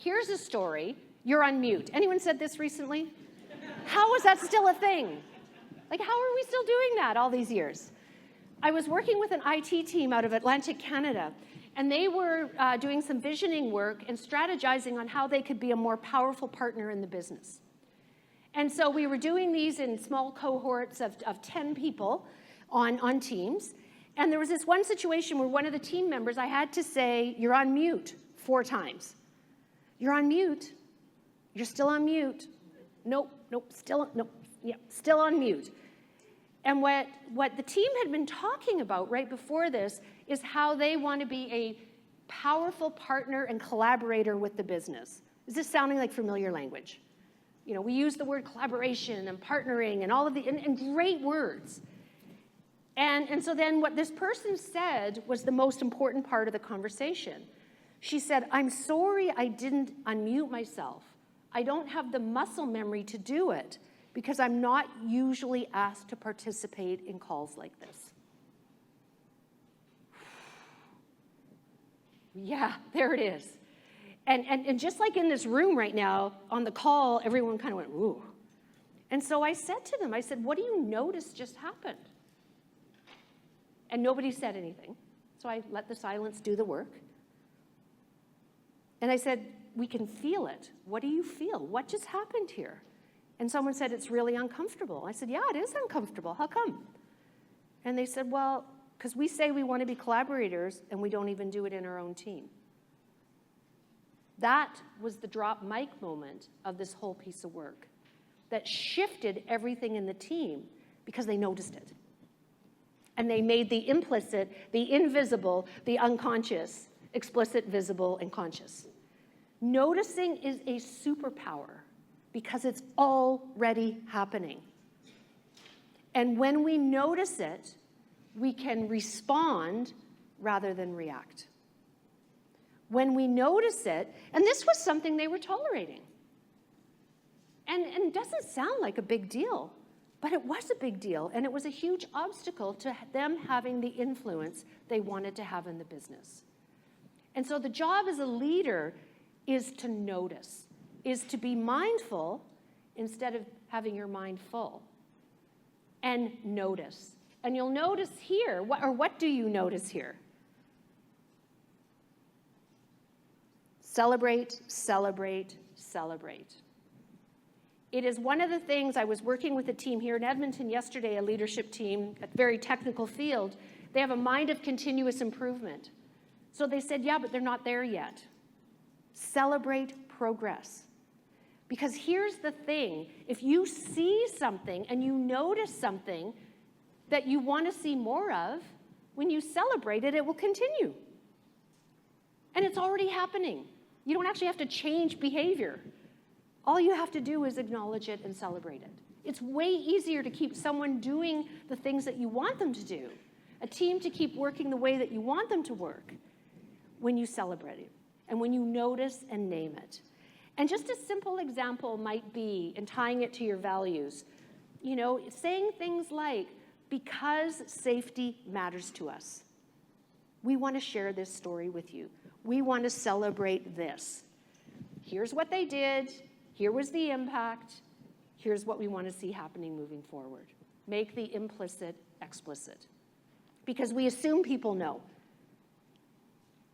Here's a story. You're on mute. Anyone said this recently? How is that still a thing? Like, how are we still doing that all these years? I was working with an IT team out of Atlantic Canada, and they were doing some visioning work and strategizing on how they could be a more powerful partner in the business. And so we were doing these in small cohorts of 10 people on teams. And there was this one situation where one of the team members, I had to say, "You're on mute," 4 times. "You're on mute. You're still on mute. Nope, still on mute." And what the team had been talking about right before this is how they want to be a powerful partner and collaborator with the business. Is this sounding like familiar language? You know, we use the word collaboration and partnering and all of the and great words. And so then what this person said was the most important part of the conversation. She said, "I'm sorry I didn't unmute myself. I don't have the muscle memory to do it because I'm not usually asked to participate in calls like this." Yeah, there it is. And just like in this room right now, on the call, everyone kind of went, "Ooh." And so I said to them, I said, "What do you notice just happened?" And nobody said anything. So I let the silence do the work. And I said, "We can feel it. What do you feel? What just happened here?" And someone said, "It's really uncomfortable." I said, "Yeah, it is uncomfortable. How come?" And they said, "Well, because we say we want to be collaborators and we don't even do it in our own team." That was the drop mic moment of this whole piece of work that shifted everything in the team because they noticed it. And they made the implicit, the invisible, the unconscious, explicit, visible, and conscious. Noticing is a superpower because it's already happening. And when we notice it, we can respond rather than react. When we notice it, and this was something they were tolerating. And it doesn't sound like a big deal, but it was a big deal, and it was a huge obstacle to them having the influence they wanted to have in the business. And so the job as a leader is to notice, is to be mindful instead of having your mind full. And notice. And you'll notice here, what do you notice here? Celebrate, celebrate, celebrate. It is one of the things, I was working with a team here in Edmonton yesterday, a leadership team, a very technical field. They have a mind of continuous improvement. So they said, yeah, but they're not there yet. Celebrate progress. Because here's the thing, if you see something and you notice something that you want to see more of, when you celebrate it, it will continue. And it's already happening. You don't actually have to change behavior. All you have to do is acknowledge it and celebrate it. It's way easier to keep someone doing the things that you want them to do, a team to keep working the way that you want them to work, when you celebrate it and when you notice and name it. And just a simple example might be, in tying it to your values, you know, saying things like, because safety matters to us, we want to share this story with you. We want to celebrate this. Here's what they did. Here was the impact. Here's what we want to see happening moving forward. Make the implicit explicit. Because we assume people know.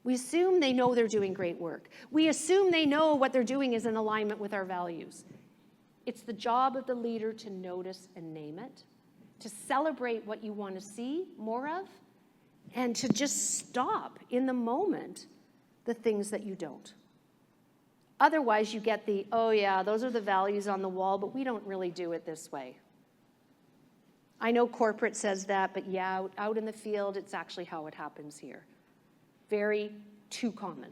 We assume they know they're doing great work. We assume they know what they're doing is in alignment with our values. It's the job of the leader to notice and name it, to celebrate what you want to see more of, and to just stop in the moment the things that you don't. Otherwise, you get the, oh yeah, those are the values on the wall, but we don't really do it this way. I know corporate says that, but yeah, out in the field, it's actually how it happens here. Very too common.